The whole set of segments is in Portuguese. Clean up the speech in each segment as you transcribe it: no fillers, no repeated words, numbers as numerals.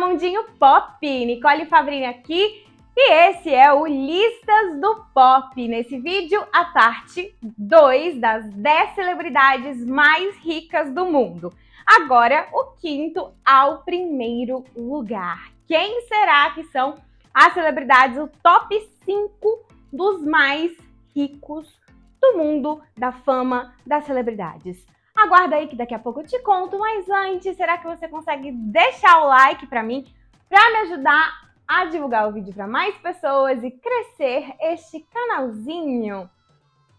mundinho pop, Nicole Fabrini aqui e esse é o Listas do Pop. Nesse vídeo, a parte 2 das 10 celebridades mais ricas do mundo. Agora, o quinto ao primeiro lugar. Quem será que são as celebridades, o top 5 dos mais ricos do mundo da fama das celebridades? Aguarda aí que daqui a pouco eu te conto, mas antes, será que você consegue deixar o like pra mim, pra me ajudar a divulgar o vídeo para mais pessoas e crescer este canalzinho?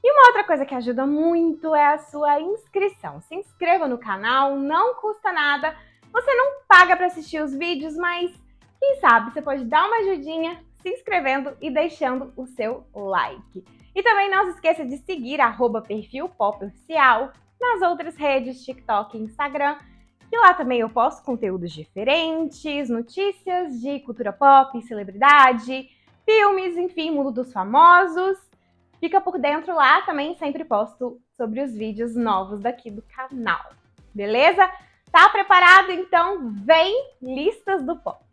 E uma outra coisa que ajuda muito é a sua inscrição. Se inscreva no canal, não custa nada, você não paga para assistir os vídeos, mas quem sabe você pode dar uma ajudinha se inscrevendo e deixando o seu like. E também não se esqueça de seguir @perfilpopoficial nas outras redes, TikTok e Instagram, e lá também eu posto conteúdos diferentes, notícias de cultura pop, celebridade, filmes, enfim, mundo dos famosos. Fica por dentro lá, também sempre posto sobre os vídeos novos daqui do canal. Beleza? Tá preparado? Então vem Listas do Pop!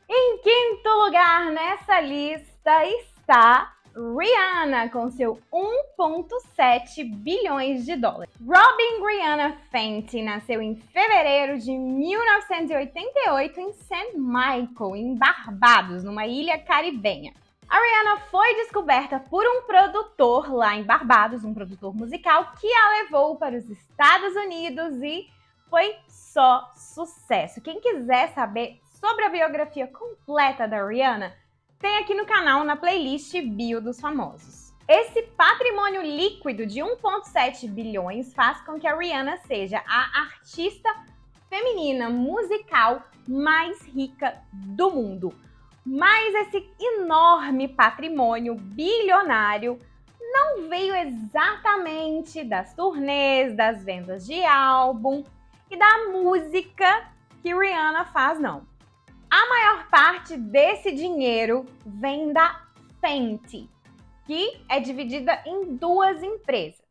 Em quinto lugar nessa lista está Rihanna, com seu 1,7 bilhões de dólares. Robin Rihanna Fenty nasceu em fevereiro de 1988 em St. Michael, em Barbados, numa ilha caribenha. A Rihanna foi descoberta por um produtor lá em Barbados, um produtor musical, que a levou para os Estados Unidos e foi só sucesso. Quem quiser saber sobre a biografia completa da Rihanna, tem aqui no canal, na playlist Bio dos Famosos. Esse patrimônio líquido de 1,7 bilhões faz com que a Rihanna seja a artista feminina musical mais rica do mundo. Mas esse enorme patrimônio bilionário não veio exatamente das turnês, das vendas de álbum e da música que Rihanna faz, não. A maior parte desse dinheiro vem da Fenty, que é dividida em duas empresas.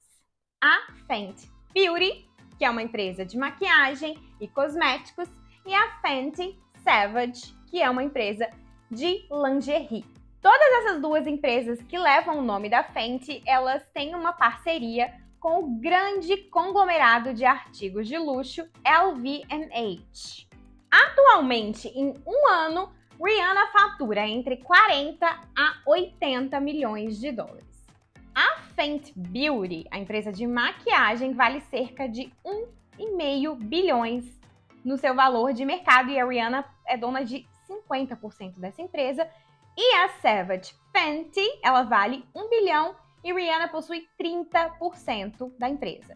A Fenty Beauty, que é uma empresa de maquiagem e cosméticos, e a Fenty Savage, que é uma empresa de lingerie. Todas essas duas empresas que levam o nome da Fenty, elas têm uma parceria com o grande conglomerado de artigos de luxo LVMH. Atualmente, em um ano, Rihanna fatura entre 40 a 80 milhões de dólares. A Fenty Beauty, a empresa de maquiagem, vale cerca de 1,5 bilhões no seu valor de mercado e a Rihanna é dona de 50% dessa empresa. E a Savage Fenty, ela vale 1 bilhão e Rihanna possui 30% da empresa.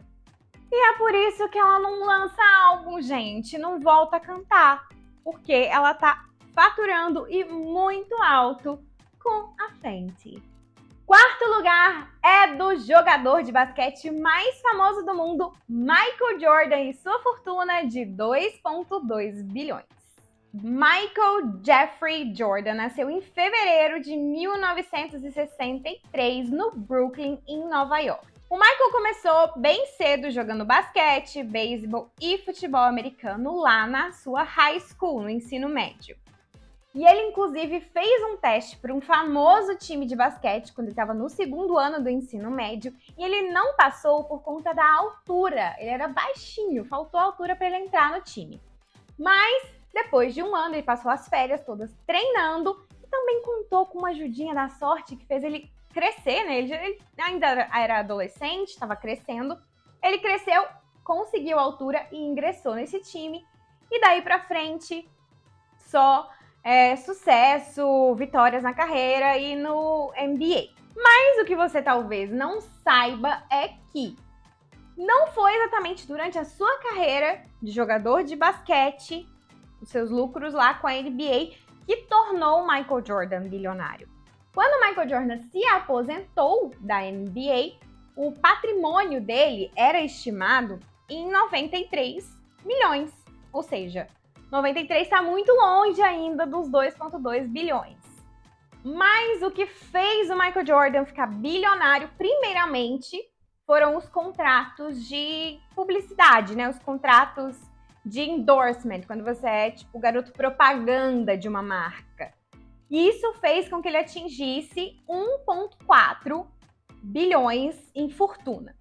E é por isso que ela não lança álbum, gente, não volta a cantar, porque ela tá faturando e muito alto com a Fenty. Quarto lugar é do jogador de basquete mais famoso do mundo, Michael Jordan, e sua fortuna de 2,2 bilhões. Michael Jeffrey Jordan nasceu em fevereiro de 1963 no Brooklyn, em Nova York. O Michael começou bem cedo jogando basquete, beisebol e futebol americano lá na sua high school, no ensino médio. E ele, inclusive, fez um teste para um famoso time de basquete quando ele estava no segundo ano do ensino médio e ele não passou por conta da altura. Ele era baixinho, faltou altura para ele entrar no time. Mas, depois de um ano, ele passou as férias todas treinando e também contou com uma ajudinha da sorte que fez ele crescer, né? Ele ainda era adolescente, estava crescendo. Ele cresceu, conseguiu altura e ingressou nesse time. E daí pra frente, só sucesso, vitórias na carreira e no NBA. Mas o que você talvez não saiba é que não foi exatamente durante a sua carreira de jogador de basquete, os seus lucros lá com a NBA, que tornou o Michael Jordan bilionário. Quando o Michael Jordan se aposentou da NBA, o patrimônio dele era estimado em 93 milhões. Ou seja, 93 está muito longe ainda dos 2,2 bilhões. Mas o que fez o Michael Jordan ficar bilionário, primeiramente, foram os contratos de publicidade, né? Os contratos de endorsement, quando você é tipo o garoto propaganda de uma marca. E isso fez com que ele atingisse 1,4 bilhões em fortuna.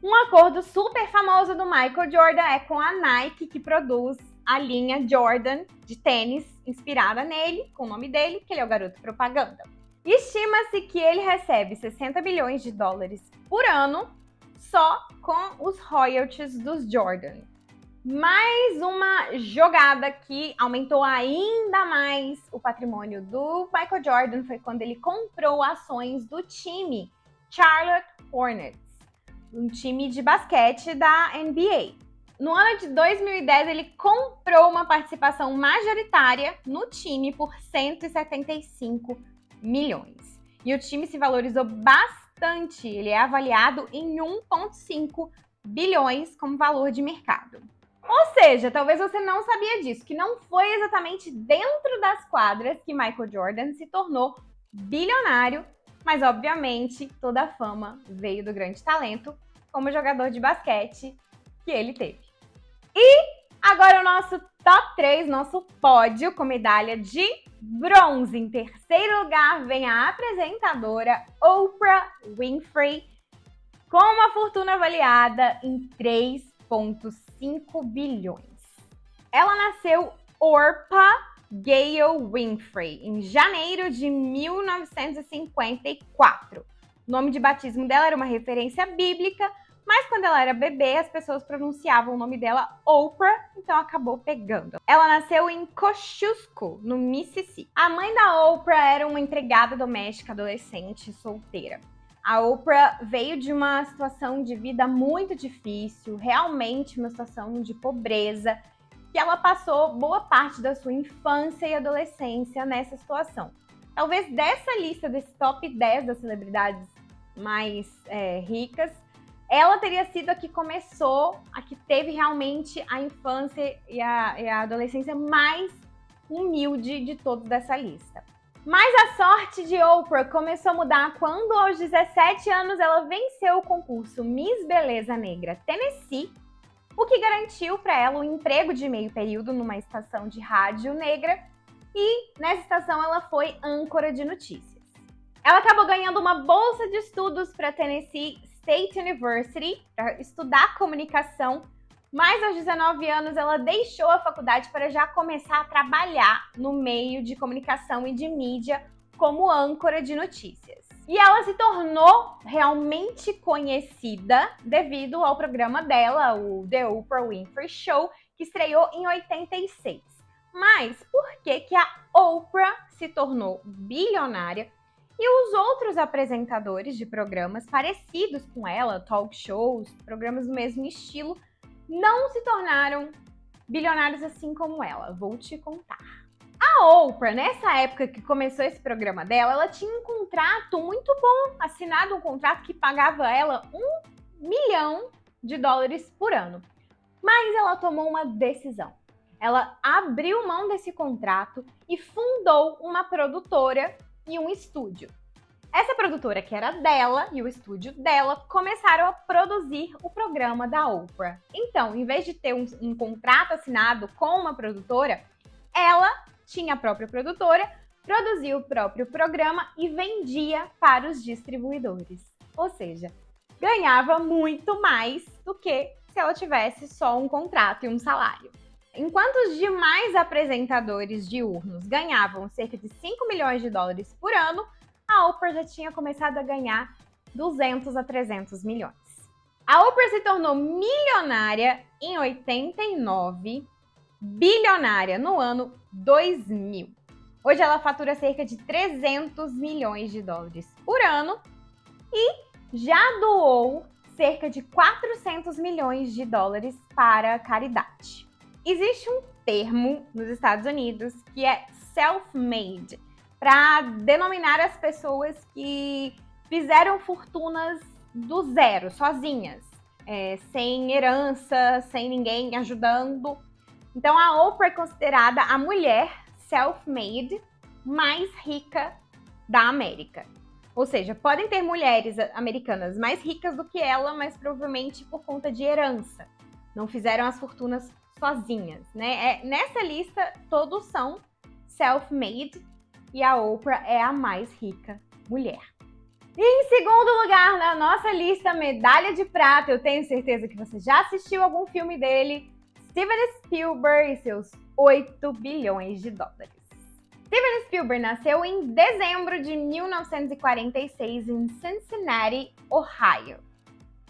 Um acordo super famoso do Michael Jordan é com a Nike, que produz a linha Jordan de tênis inspirada nele, com o nome dele, que ele é o garoto propaganda. Estima-se que ele recebe 60 bilhões de dólares por ano só com os royalties dos Jordan. Mais uma jogada que aumentou ainda mais o patrimônio do Michael Jordan foi quando ele comprou ações do time Charlotte Hornets, um time de basquete da NBA. No ano de 2010, ele comprou uma participação majoritária no time por 175 milhões. E o time se valorizou bastante, ele é avaliado em 1,5 bilhões como valor de mercado. Ou seja, talvez você não sabia disso, que não foi exatamente dentro das quadras que Michael Jordan se tornou bilionário, mas obviamente toda a fama veio do grande talento como jogador de basquete que ele teve. E agora o nosso top 3, nosso pódio com medalha de bronze. Em terceiro lugar vem a apresentadora Oprah Winfrey, com uma fortuna avaliada em 3,5 bilhões. Ela nasceu Orpah Gayle Winfrey em janeiro de 1954. O nome de batismo dela era uma referência bíblica, mas quando ela era bebê, as pessoas pronunciavam o nome dela Oprah, então acabou pegando. Ela nasceu em Kosciuszko, no Mississippi. A mãe da Oprah era uma empregada doméstica adolescente solteira. A Oprah veio de uma situação de vida muito difícil, realmente uma situação de pobreza, que ela passou boa parte da sua infância e adolescência nessa situação. Talvez dessa lista, desse top 10 das celebridades mais ricas, ela teria sido a que começou, a que teve realmente a infância e a adolescência mais humilde de todos dessa lista. Mas a sorte de Oprah começou a mudar quando, aos 17 anos, ela venceu o concurso Miss Beleza Negra Tennessee, o que garantiu para ela um emprego de meio período numa estação de rádio negra, e nessa estação ela foi âncora de notícias. Ela acabou ganhando uma bolsa de estudos para Tennessee State University para estudar comunicação, mas aos 19 anos ela deixou a faculdade para já começar a trabalhar no meio de comunicação e de mídia como âncora de notícias. E ela se tornou realmente conhecida devido ao programa dela, o The Oprah Winfrey Show, que estreou em 86. Mas por que a Oprah se tornou bilionária e os outros apresentadores de programas parecidos com ela, talk shows, programas do mesmo estilo, não se tornaram bilionários assim como ela? Vou te contar. A Oprah, nessa época que começou esse programa dela, ela tinha um contrato muito bom, assinado um contrato que pagava ela $1 milhão por ano. Mas ela tomou uma decisão. Ela abriu mão desse contrato e fundou uma produtora e um estúdio. Essa produtora, que era dela, e o estúdio dela, começaram a produzir o programa da Oprah. Então, em vez de ter um contrato assinado com uma produtora, ela tinha a própria produtora, produzia o próprio programa e vendia para os distribuidores. Ou seja, ganhava muito mais do que se ela tivesse só um contrato e um salário. Enquanto os demais apresentadores diurnos ganhavam cerca de $5 milhões por ano, a Oprah já tinha começado a ganhar 200 a 300 milhões. A Oprah se tornou milionária em 89, bilionária no ano 2000. Hoje ela fatura cerca de $300 milhões por ano e já doou cerca de $400 milhões para a caridade. Existe um termo nos Estados Unidos que é self-made, para denominar as pessoas que fizeram fortunas do zero, sozinhas, sem herança, sem ninguém ajudando. Então a Oprah é considerada a mulher self-made mais rica da América. Ou seja, podem ter mulheres americanas mais ricas do que ela, mas provavelmente por conta de herança. Não fizeram as fortunas sozinhas, né? Nessa lista, todos são self-made e a Oprah é a mais rica mulher. E em segundo lugar, na nossa lista, medalha de prata, eu tenho certeza que você já assistiu algum filme dele, Steven Spielberg e seus 8 bilhões de dólares. Steven Spielberg nasceu em dezembro de 1946 em Cincinnati, Ohio.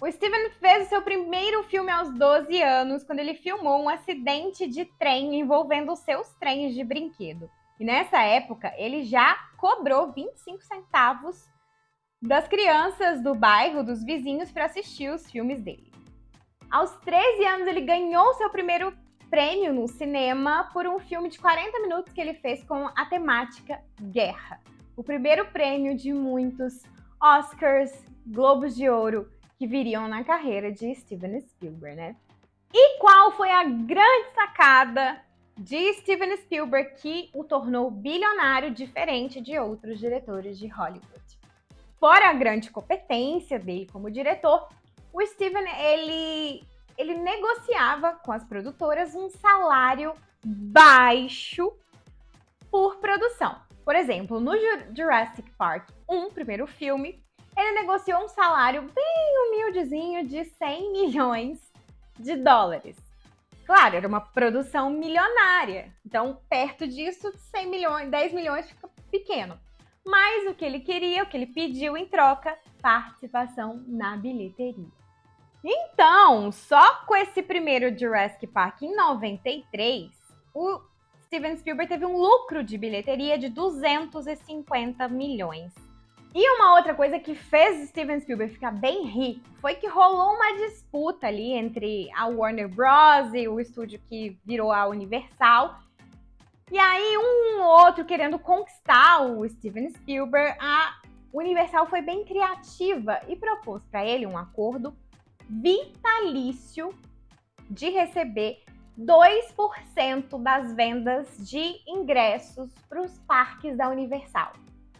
O Steven fez o seu primeiro filme aos 12 anos, quando ele filmou um acidente de trem envolvendo os seus trens de brinquedo. E nessa época, ele já cobrou 25 centavos das crianças do bairro, dos vizinhos, para assistir os filmes dele. Aos 13 anos, ele ganhou seu primeiro prêmio no cinema por um filme de 40 minutos que ele fez com a temática guerra. O primeiro prêmio de muitos Oscars, Globos de Ouro que viriam na carreira de Steven Spielberg, né? E qual foi a grande sacada de Steven Spielberg que o tornou bilionário diferente de outros diretores de Hollywood? Fora a grande competência dele como diretor, o Steven, ele negociava com as produtoras um salário baixo por produção. Por exemplo, no Jurassic Park 1, primeiro filme, ele negociou um salário bem humildezinho de 100 milhões de dólares. Claro, era uma produção milionária, então perto disso, 100 milhões, 10 milhões fica pequeno. Mas o que ele queria, o que ele pediu em troca, participação na bilheteria. Então, só com esse primeiro Jurassic Park em 93, o Steven Spielberg teve um lucro de bilheteria de 250 milhões. E uma outra coisa que fez Steven Spielberg ficar bem rico foi que rolou uma disputa ali entre a Warner Bros. E o estúdio que virou a Universal. E aí, um ou outro querendo conquistar o Steven Spielberg, a Universal foi bem criativa e propôs para ele um acordo vitalício de receber 2% das vendas de ingressos para os parques da Universal.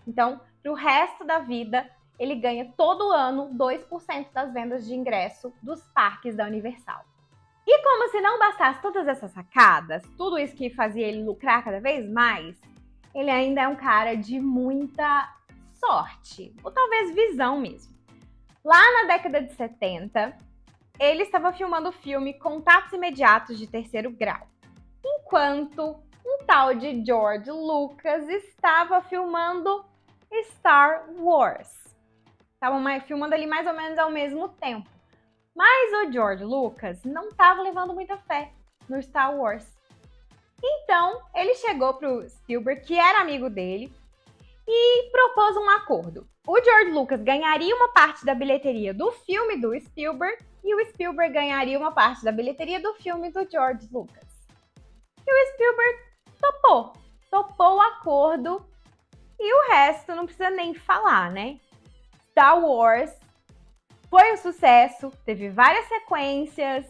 Então, para o resto da vida, ele ganha todo ano 2% das vendas de ingresso dos parques da Universal. E como se não bastasse todas essas sacadas, tudo isso que fazia ele lucrar cada vez mais, ele ainda é um cara de muita sorte, ou talvez visão mesmo. Lá na década de 70, ele estava filmando o filme Contatos Imediatos de Terceiro Grau, enquanto um tal de George Lucas estava filmando Star Wars. Estavam filmando ali mais ou menos ao mesmo tempo. Mas o George Lucas não estava levando muita fé no Star Wars. Então, ele chegou para o Spielberg, que era amigo dele, e propôs um acordo. O George Lucas ganharia uma parte da bilheteria do filme do Spielberg e o Spielberg ganharia uma parte da bilheteria do filme do George Lucas. E o Spielberg topou o acordo e o resto não precisa nem falar, né? Star Wars foi um sucesso, teve várias sequências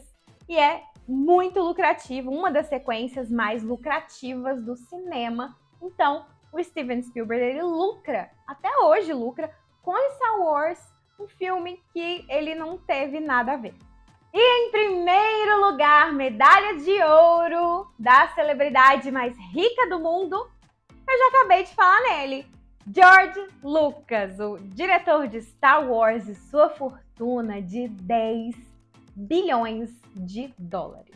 e é muito lucrativo, uma das sequências mais lucrativas do cinema. Então, o Steven Spielberg, ele lucra, até hoje lucra, com Star Wars, um filme que ele não teve nada a ver. E em primeiro lugar, medalha de ouro da celebridade mais rica do mundo, eu já acabei de falar nele. George Lucas, o diretor de Star Wars e sua fortuna de 10 bilhões de dólares.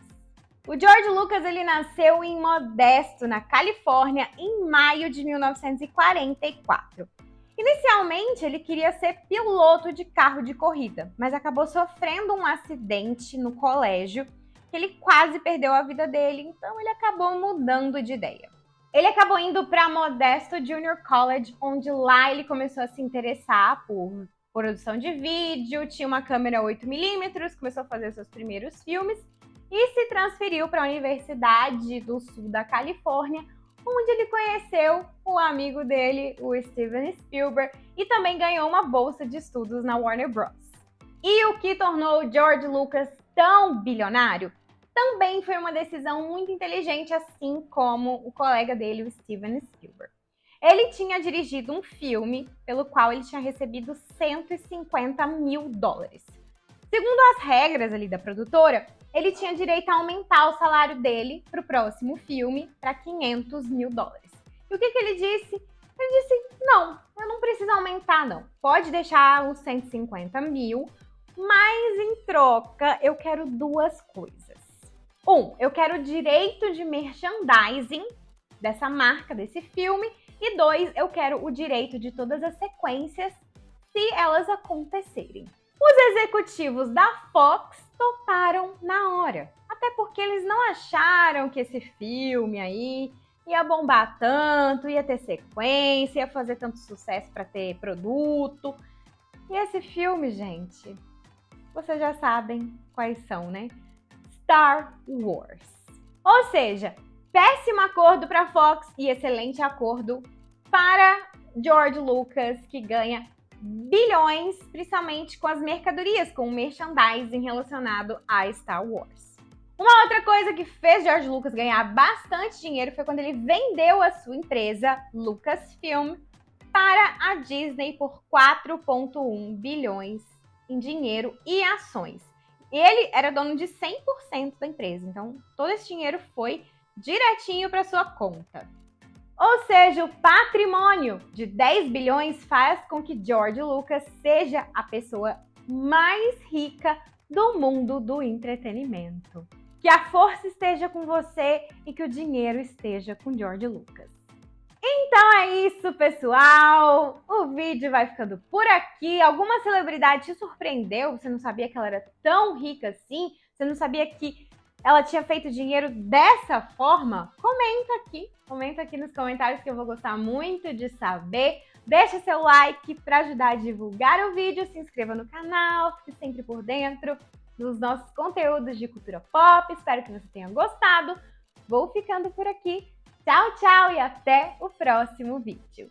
O George Lucas, ele nasceu em Modesto, na Califórnia, em maio de 1944. Inicialmente, ele queria ser piloto de carro de corrida, mas acabou sofrendo um acidente no colégio, que ele quase perdeu a vida dele, então ele acabou mudando de ideia. Ele acabou indo para Modesto Junior College, onde lá ele começou a se interessar por produção de vídeo, tinha uma câmera 8mm, começou a fazer seus primeiros filmes e se transferiu para a Universidade do Sul da Califórnia, onde ele conheceu o amigo dele, o Steven Spielberg, e também ganhou uma bolsa de estudos na Warner Bros. E o que tornou George Lucas tão bilionário também foi uma decisão muito inteligente, assim como o colega dele, o Steven Spielberg. Ele tinha dirigido um filme pelo qual ele tinha recebido 150 mil dólares. Segundo as regras ali da produtora, ele tinha direito a aumentar o salário dele para o próximo filme para 500 mil dólares. E o que ele disse? Ele disse, não, eu não preciso aumentar não. Pode deixar os 150 mil, mas em troca eu quero duas coisas. Eu quero direito de merchandising dessa marca, desse filme. E 2, eu quero o direito de todas as sequências se elas acontecerem. Os executivos da Fox toparam na hora. Até porque eles não acharam que esse filme aí ia bombar tanto, ia ter sequência, ia fazer tanto sucesso para ter produto. E esse filme, gente, vocês já sabem quais são, né? Star Wars. Ou seja, péssimo acordo para a Fox e excelente acordo para George Lucas, que ganha bilhões, principalmente com as mercadorias, com o merchandising relacionado a Star Wars. Uma outra coisa que fez George Lucas ganhar bastante dinheiro foi quando ele vendeu a sua empresa, Lucasfilm, para a Disney por 4,1 bilhões em dinheiro e ações. Ele era dono de 100% da empresa, então todo esse dinheiro foi direitinho para sua conta. Ou seja, o patrimônio de 10 bilhões faz com que George Lucas seja a pessoa mais rica do mundo do entretenimento. Que a força esteja com você e que o dinheiro esteja com George Lucas. Então é isso, pessoal! O vídeo vai ficando por aqui. Alguma celebridade te surpreendeu? Você não sabia que ela era tão rica assim? Você não sabia que ela tinha feito dinheiro dessa forma? Comenta aqui nos comentários que eu vou gostar muito de saber. Deixa seu like para ajudar a divulgar o vídeo, se inscreva no canal, fique sempre por dentro dos nossos conteúdos de cultura pop. Espero que você tenha gostado. Vou ficando por aqui. Tchau, tchau e até o próximo vídeo.